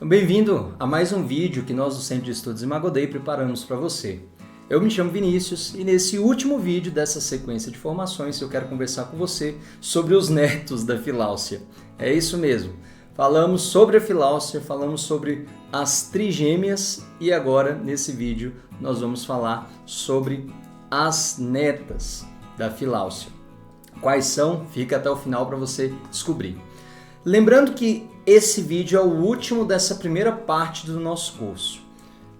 Bem-vindo a mais um vídeo que nós do Centro de Estudos Imagodei preparamos para você. Eu me chamo Vinícius e nesse último vídeo dessa sequência de formações eu quero conversar com você sobre os netos da Filáusia. É isso mesmo, falamos sobre a Filáusia, falamos sobre as trigêmeas e agora nesse vídeo nós vamos falar sobre as netas da Filáusia. Quais são? Fica até o final para você descobrir. Lembrando que esse vídeo é o último dessa primeira parte do nosso curso.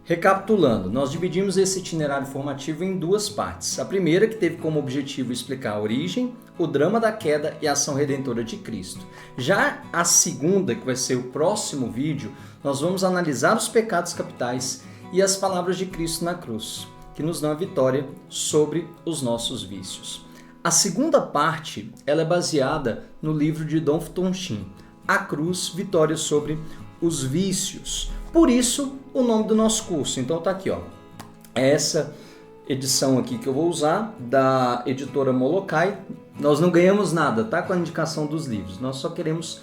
Recapitulando, nós dividimos esse itinerário formativo em duas partes. A primeira, que teve como objetivo explicar a origem, o drama da queda e a ação redentora de Cristo. Já a segunda, que vai ser o próximo vídeo, nós vamos analisar os pecados capitais e as palavras de Cristo na cruz, que nos dão a vitória sobre os nossos vícios. A segunda parte, ela é baseada no livro de Dom Tontin, A Cruz, Vitória sobre os Vícios. Por isso, o nome do nosso curso. Então tá aqui, ó. É essa edição aqui que eu vou usar, da editora Molokai. Nós não ganhamos nada, tá? Com a indicação dos livros. Nós só queremos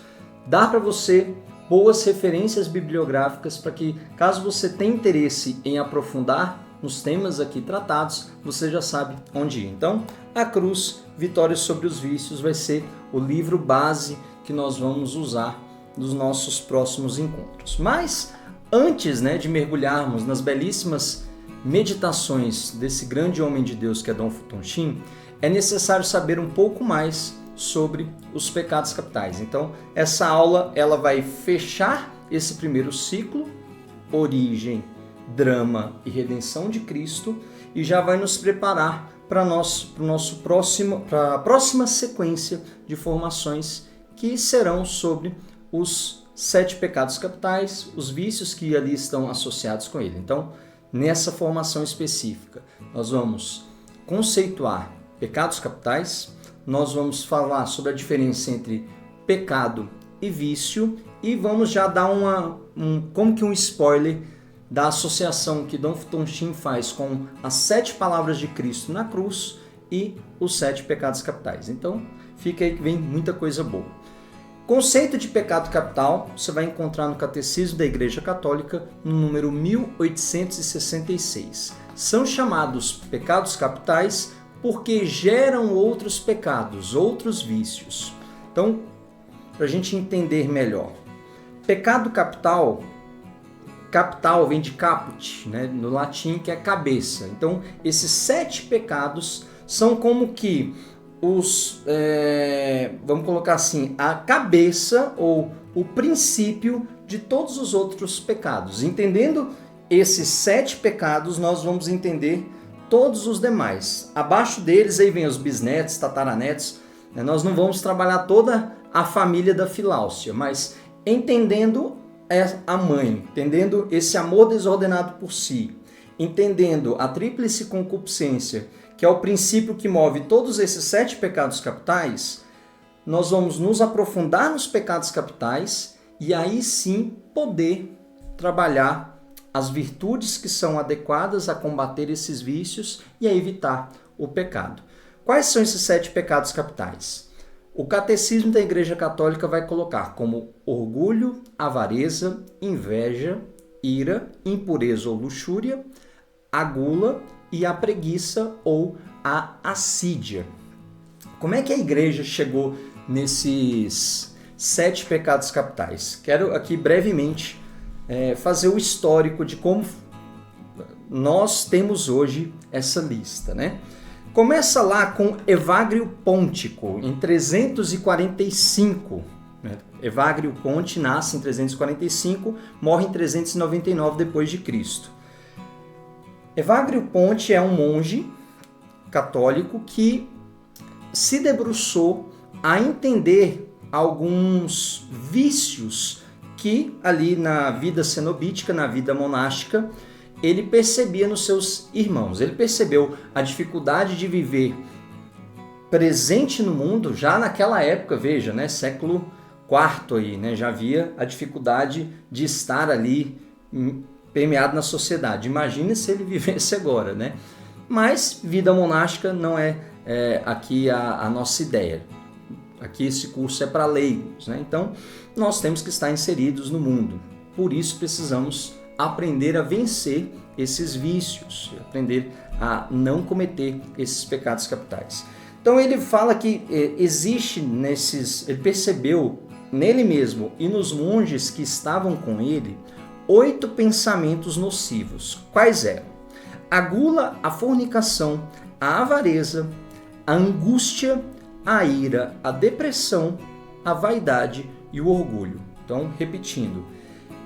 dar para você boas referências bibliográficas para que, caso você tenha interesse em aprofundar nos temas aqui tratados, você já sabe onde ir. Então, A Cruz, Vitória sobre os Vícios vai ser o livro base que nós vamos usar nos nossos próximos encontros. Mas, antes de mergulharmos nas belíssimas meditações desse grande homem de Deus que é Dom Tontin, é necessário saber um pouco mais sobre os pecados capitais. Então, essa aula ela vai fechar esse primeiro ciclo, origem, drama e redenção de Cristo, e já vai nos preparar para a próxima sequência de formações que serão sobre os 7 pecados capitais, os vícios que ali estão associados com ele. Então, nessa formação específica, nós vamos conceituar pecados capitais, nós vamos falar sobre a diferença entre pecado e vício e vamos já dar um spoiler da associação que Dom Tontin faz com as 7 palavras de Cristo na cruz e os 7 pecados capitais. Então, fica aí que vem muita coisa boa. Conceito de pecado capital você vai encontrar no Catecismo da Igreja Católica, no número 1866. São chamados pecados capitais porque geram outros pecados, outros vícios. Então, para a gente entender melhor, pecado capital vem de caput, no latim, que é cabeça. Então, esses 7 pecados são como que vamos colocar assim, a cabeça ou o princípio de todos os outros pecados. Entendendo esses 7 pecados, nós vamos entender todos os demais. Abaixo deles aí vem os bisnetos, tataranetos. Nós não vamos trabalhar toda a família da Filáusia, mas entendendo a mãe, entendendo esse amor desordenado por si, entendendo a tríplice concupiscência, que é o princípio que move todos esses 7 pecados capitais, nós vamos nos aprofundar nos pecados capitais e aí sim poder trabalhar as virtudes que são adequadas a combater esses vícios e a evitar o pecado. Quais são esses 7 pecados capitais? O Catecismo da Igreja Católica vai colocar como orgulho, avareza, inveja, ira, impureza ou luxúria, a gula e a preguiça ou a assídia. Como é que a Igreja chegou nesses 7 pecados capitais? Quero aqui brevemente fazer o histórico de como nós temos hoje essa lista, Começa lá com Evagrio Póntico, em 345. Evagrio Ponte nasce em 345, morre em 399 depois de Cristo. Evagrio Ponte é um monge católico que se debruçou a entender alguns vícios que ali na vida cenobítica, na vida monástica, ele percebia nos seus irmãos. Ele percebeu a dificuldade de viver presente no mundo já naquela época, veja, século IV aí, já havia a dificuldade de estar ali permeado na sociedade. Imagine se ele vivesse agora, Mas vida monástica não é aqui a nossa ideia. Aqui esse curso é para leigos, Então, nós temos que estar inseridos no mundo. por isso precisamos aprender a vencer esses vícios, aprender a não cometer esses pecados capitais. Então ele fala que existe ele percebeu nele mesmo e nos monges que estavam com ele 8 pensamentos nocivos. Quais eram? A gula, a fornicação, a avareza, a angústia, a ira, a depressão, a vaidade e o orgulho. Então, repetindo,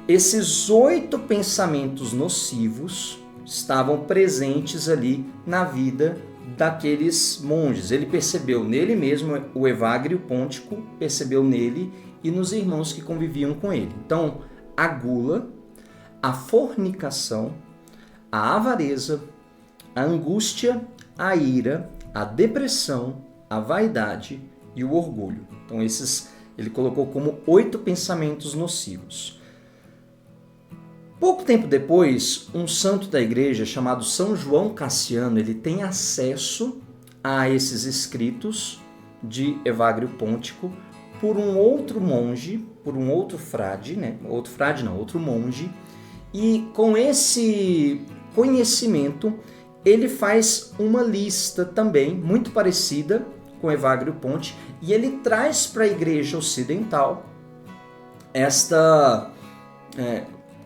esses 8 pensamentos nocivos estavam presentes ali na vida daqueles monges. Ele percebeu nele mesmo, o Evagrio Pontico percebeu nele e nos irmãos que conviviam com ele. Então, a gula, a fornicação, a avareza, a angústia, a ira, a depressão, a vaidade e o orgulho. Então, esses ele colocou como 8 pensamentos nocivos. Pouco tempo depois, um santo da igreja chamado São João Cassiano, ele tem acesso a esses escritos de Evagrio Pontico por um outro monge, por um outro frade, outro monge, e com esse conhecimento ele faz uma lista também muito parecida com Evagrio Ponte e ele traz para a igreja ocidental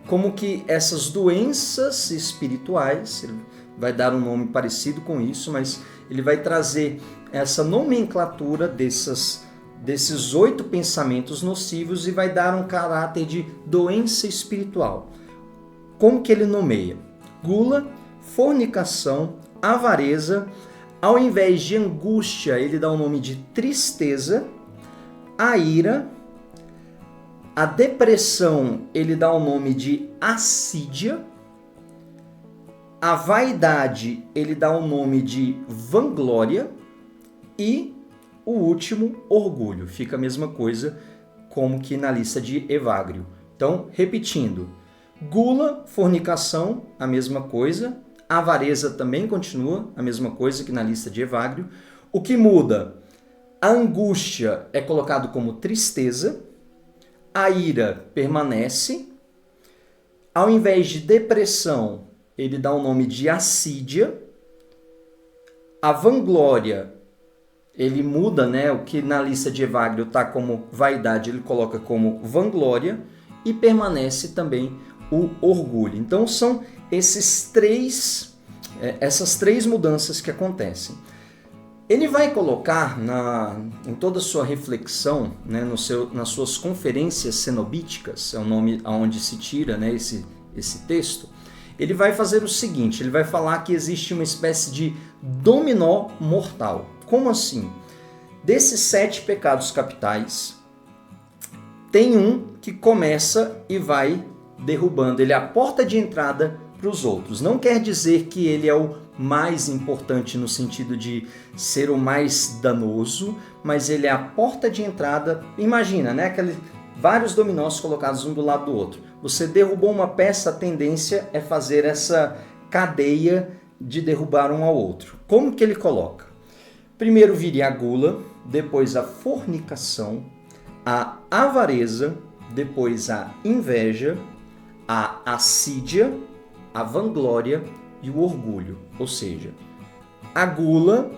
como que essas doenças espirituais, ele vai dar um nome parecido com isso, mas ele vai trazer essa nomenclatura desses 8 pensamentos nocivos e vai dar um caráter de doença espiritual. Como que ele nomeia? Gula, fornicação, avareza, ao invés de angústia, ele dá o nome de tristeza, a ira, a depressão, ele dá o nome de assídia, a vaidade, ele dá o nome de vanglória e o último, orgulho. Fica a mesma coisa como que na lista de Evagrio. Então, repetindo, gula, fornicação, a mesma coisa, avareza também continua a mesma coisa que na lista de Evagrio. O que muda? A angústia é colocado como tristeza, a ira permanece, ao invés de depressão, ele dá o nome de assídia, a vanglória, ele muda, o que na lista de Evagrio está como vaidade, ele coloca como vanglória, e permanece também o orgulho. Então são essas três mudanças que acontecem. Ele vai colocar em toda a sua reflexão, nas suas conferências cenobíticas, é o nome aonde se tira esse texto, ele vai fazer o seguinte, ele vai falar que existe uma espécie de dominó mortal. Como assim? Desses 7 pecados capitais, tem um que começa e vai derrubando, ele é a porta de entrada para os outros. Não quer dizer que ele é o mais importante no sentido de ser o mais danoso, mas ele é a porta de entrada. Imagina, vários dominós colocados um do lado do outro. Você derrubou uma peça, a tendência é fazer essa cadeia de derrubar um ao outro. Como que ele coloca? Primeiro viria a gula, depois a fornicação, a avareza, depois a inveja, a assídia, a vanglória e o orgulho. Ou seja, a gula,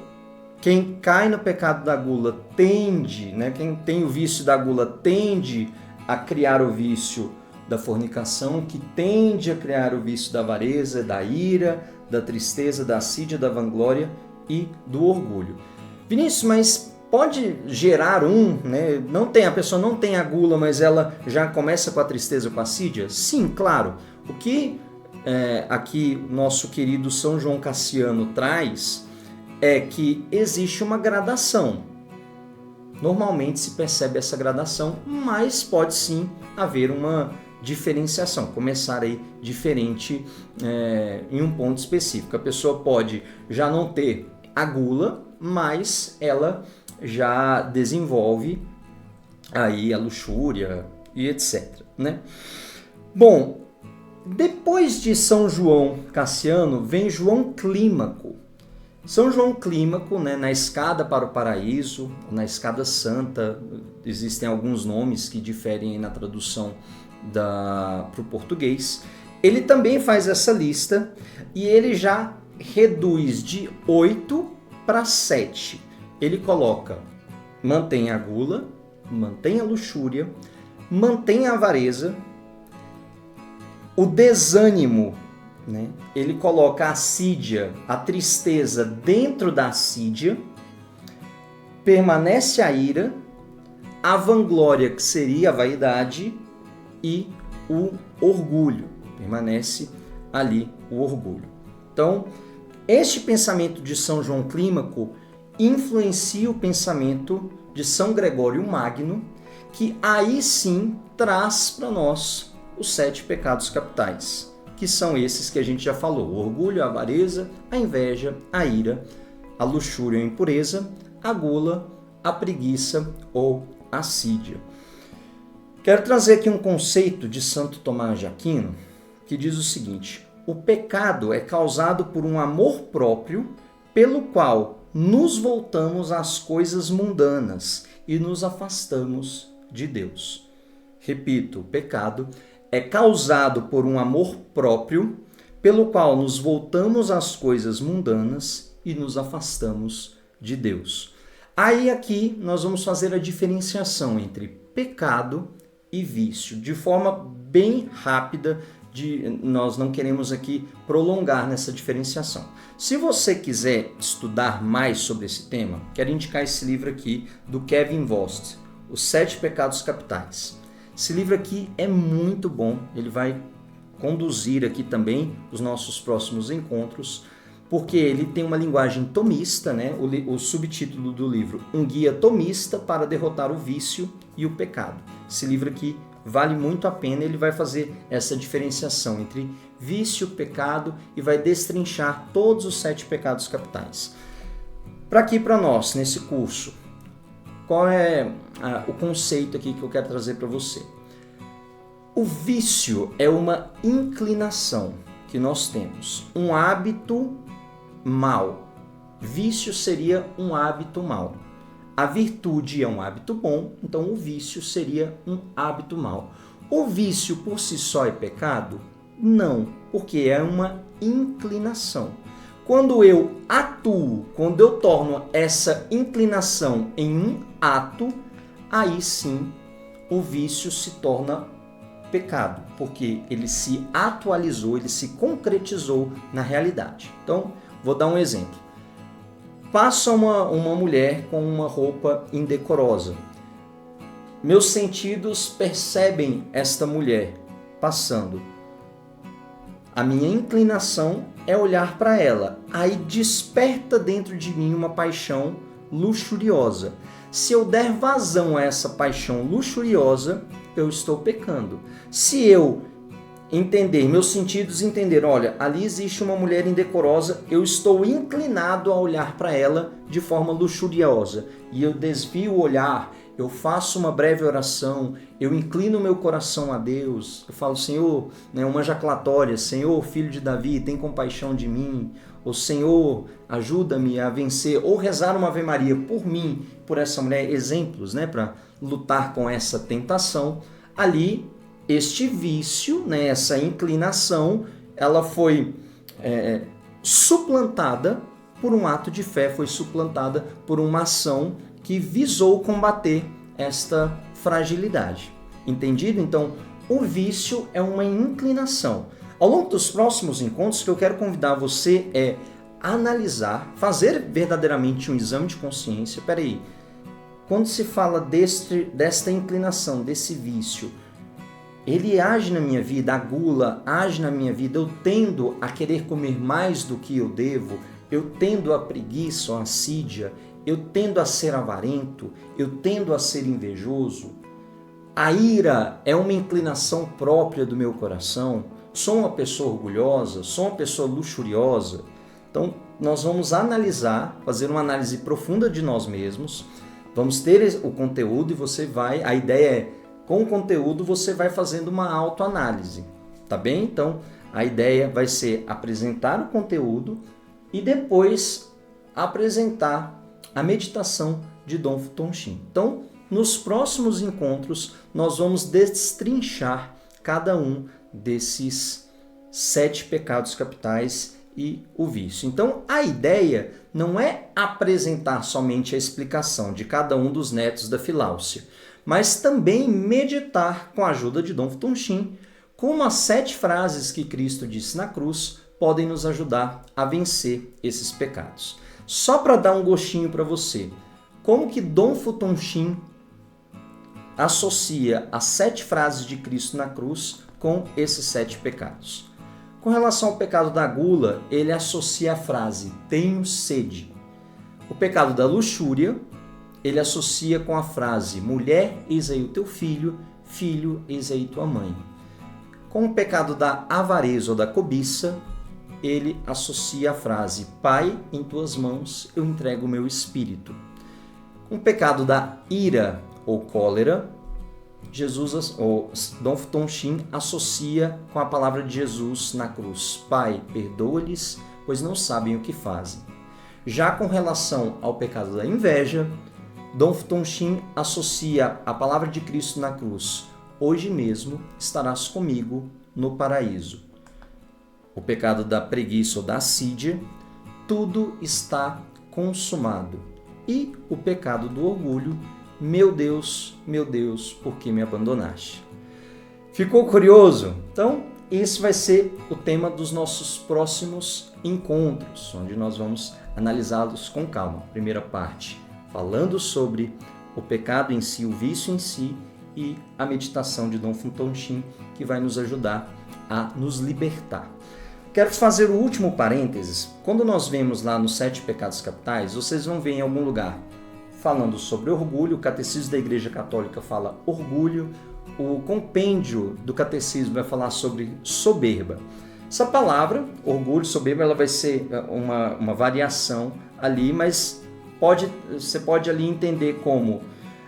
quem cai no pecado da gula tende, quem tem o vício da gula tende a criar o vício da fornicação, que tende a criar o vício da avareza, da ira, da tristeza, da assídia, da vanglória e do orgulho. Vinícius, mas pode gerar a pessoa não tem a gula, mas ela já começa com a tristeza, com a assídia? Sim, claro. O que aqui nosso querido São João Cassiano traz é que existe uma gradação. Normalmente se percebe essa gradação, mas pode sim haver uma diferenciação, começar aí diferente em um ponto específico. A pessoa pode já não ter a gula, mas ela já desenvolve aí a luxúria e etc. Bom, depois de São João Cassiano, vem João Clímaco. São João Clímaco, na escada para o paraíso, na escada santa, existem alguns nomes que diferem na tradução para o português, ele também faz essa lista e ele já reduz de 8 para 7. Ele coloca: mantém a gula, mantém a luxúria, mantém a avareza, o desânimo, né? Ele coloca a assídia, a tristeza dentro da assídia, permanece a ira, a vanglória, que seria a vaidade, e o orgulho, permanece ali o orgulho. Então, este pensamento de São João Clímaco influencia o pensamento de São Gregório Magno, que aí sim traz para nós os 7 pecados capitais, que são esses que a gente já falou: o orgulho, a avareza, a inveja, a ira, a luxúria, a impureza, a gula, a preguiça ou a assídia. Quero trazer aqui um conceito de Santo Tomás de Aquino que diz o seguinte: o pecado é causado por um amor próprio pelo qual nos voltamos às coisas mundanas e nos afastamos de Deus. Repito, o pecado é causado por um amor próprio pelo qual nos voltamos às coisas mundanas e nos afastamos de Deus. Aí aqui nós vamos fazer a diferenciação entre pecado e vício, de forma bem rápida. Nós não queremos aqui prolongar nessa diferenciação. Se você quiser estudar mais sobre esse tema, quero indicar esse livro aqui do Kevin Vost, Os 7 Pecados Capitais. Esse livro aqui é muito bom, ele vai conduzir aqui também os nossos próximos encontros, porque ele tem uma linguagem tomista, né? O subtítulo do livro: Um Guia Tomista para Derrotar o Vício e o Pecado. Esse livro aqui vale muito a pena, ele vai fazer essa diferenciação entre vício, pecado e vai destrinchar todos os 7 pecados capitais. Para aqui, para nós, nesse curso, qual é o conceito aqui que eu quero trazer para você? O vício é uma inclinação que nós temos, um hábito mau. Vício seria um hábito mau. A virtude é um hábito bom, então o vício seria um hábito mau. O vício por si só é pecado? Não, porque é uma inclinação. Quando eu atuo, quando eu torno essa inclinação em um ato, aí sim o vício se torna pecado, porque ele se atualizou, ele se concretizou na realidade. Então, vou dar um exemplo. Passa uma mulher com uma roupa indecorosa. Meus sentidos percebem esta mulher passando. A minha inclinação é olhar para ela. Aí desperta dentro de mim uma paixão luxuriosa. Se eu der vazão a essa paixão luxuriosa, eu estou pecando. Se eu meus sentidos entenderam, olha, ali existe uma mulher indecorosa, eu estou inclinado a olhar para ela de forma luxuriosa. E eu desvio o olhar, eu faço uma breve oração, eu inclino meu coração a Deus, eu falo: Senhor, né, uma jaculatória: Senhor, filho de Davi, tem compaixão de mim. Ou Senhor, ajuda-me a vencer. Ou rezar uma Ave Maria por mim, por essa mulher. Exemplos, né, para lutar com essa tentação. Ali, este vício, né, essa inclinação, ela foi suplantada por um ato de fé, foi suplantada por uma ação que visou combater esta fragilidade. Entendido? Então, o vício é uma inclinação. Ao longo dos próximos encontros, que eu quero convidar você é analisar, fazer verdadeiramente um exame de consciência. Peraí, quando se fala desta inclinação, desse vício, ele age na minha vida, a gula age na minha vida, eu tendo a querer comer mais do que eu devo, eu tendo a preguiça, a assídia, eu tendo a ser avarento, eu tendo a ser invejoso. A ira é uma inclinação própria do meu coração, sou uma pessoa orgulhosa, sou uma pessoa luxuriosa. Então, nós vamos analisar, fazer uma análise profunda de nós mesmos, vamos ter o conteúdo e a ideia é, com o conteúdo você vai fazendo uma autoanálise, tá bem? Então, a ideia vai ser apresentar o conteúdo e depois apresentar a meditação de Dom Futonsin. Então, nos próximos encontros, nós vamos destrinchar cada um desses 7 pecados capitais e o vício. Então, a ideia não é apresentar somente a explicação de cada um dos netos da Filáusia, mas também meditar com a ajuda de Dom Tonchim como as 7 frases que Cristo disse na cruz podem nos ajudar a vencer esses pecados. Só para dar um gostinho para você, como que Dom Tonchim associa as 7 frases de Cristo na cruz com esses 7 pecados? Com relação ao pecado da gula, ele associa a frase tenho sede. O pecado da luxúria, ele associa com a frase mulher, eis aí o teu filho, filho, eis aí tua mãe. Com o pecado da avareza ou da cobiça, ele associa a frase pai, em tuas mãos eu entrego o meu espírito. Com o pecado da ira ou cólera, Dom Tonchim associa com a palavra de Jesus na cruz. Pai, perdoa-lhes, pois não sabem o que fazem. Já com relação ao pecado da inveja, Dom Tonchim associa a palavra de Cristo na cruz. Hoje mesmo estarás comigo no paraíso. O pecado da preguiça ou da assídia, tudo está consumado. E o pecado do orgulho, meu Deus, por que me abandonaste? Ficou curioso? Então, esse vai ser o tema dos nossos próximos encontros, onde nós vamos analisá-los com calma. Primeira parte, falando sobre o pecado em si, o vício em si, e a meditação de Dom Tonchim, que vai nos ajudar a nos libertar. Quero fazer o último parênteses. Quando nós vemos lá nos 7 pecados capitais, vocês vão ver em algum lugar falando sobre orgulho. O Catecismo da Igreja Católica fala orgulho. O compêndio do Catecismo vai falar sobre soberba. Essa palavra, orgulho, soberba, ela vai ser uma variação ali, mas você pode ali entender como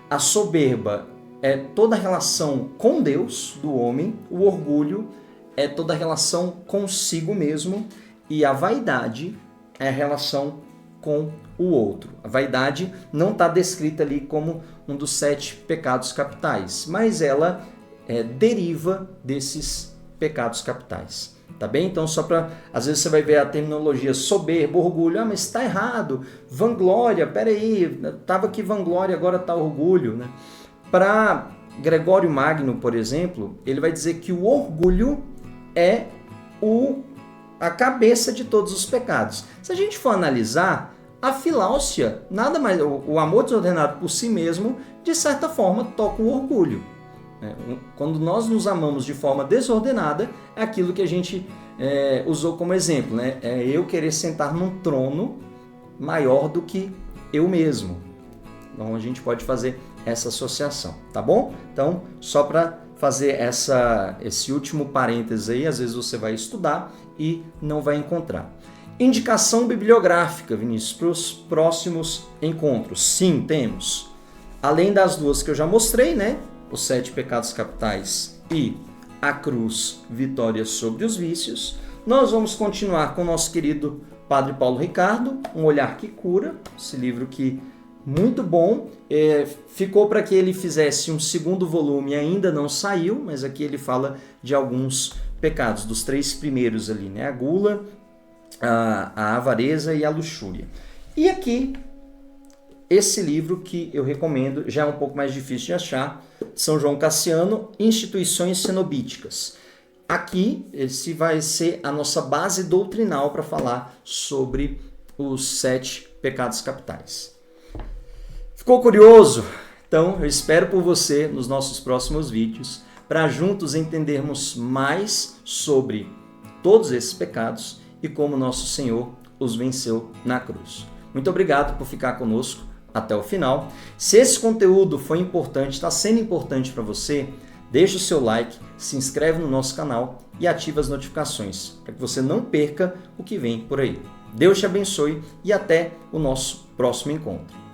a soberba é toda a relação com Deus do homem, o orgulho é toda a relação consigo mesmo e a vaidade é a relação com o outro. A vaidade não está descrita ali como um dos 7 pecados capitais, mas ela deriva desses pecados capitais. Tá bem? Então, só para... Às vezes você vai ver a terminologia soberba, orgulho. Ah, mas está errado. Vanglória, peraí. Estava aqui vanglória, agora está orgulho, né? Para Gregório Magno, por exemplo, ele vai dizer que o orgulho é a cabeça de todos os pecados. Se a gente for analisar, a filáusia, nada mais, o amor desordenado por si mesmo, de certa forma, toca o orgulho. Quando nós nos amamos de forma desordenada, é aquilo que a gente usou como exemplo, né? É eu querer sentar num trono maior do que eu mesmo. Então a gente pode fazer essa associação, tá bom? Então, só para fazer esse último parênteses aí, às vezes você vai estudar e não vai encontrar. Indicação bibliográfica, Vinícius, para os próximos encontros. Sim, temos. Além das 2 que eu já mostrei, né? Os 7 pecados capitais e a cruz, vitória sobre os vícios. Nós vamos continuar com o nosso querido Padre Paulo Ricardo, Um Olhar que Cura, esse livro que muito bom, ficou para que ele fizesse um 2º volume, ainda não saiu, mas aqui ele fala de alguns pecados, dos 3 primeiros ali, né? A gula, a avareza e a luxúria. E aqui, esse livro que eu recomendo, já é um pouco mais difícil de achar, São João Cassiano, Instituições Cenobíticas. Aqui, esse vai ser a nossa base doutrinal para falar sobre os 7 pecados capitais. Ficou curioso? Então, eu espero por você nos nossos próximos vídeos para juntos entendermos mais sobre todos esses pecados e como nosso Senhor os venceu na cruz. Muito obrigado por ficar conosco até o final. Se esse conteúdo foi importante, está sendo importante para você, deixa o seu like, se inscreve no nosso canal e ativa as notificações para que você não perca o que vem por aí. Deus te abençoe e até o nosso próximo encontro.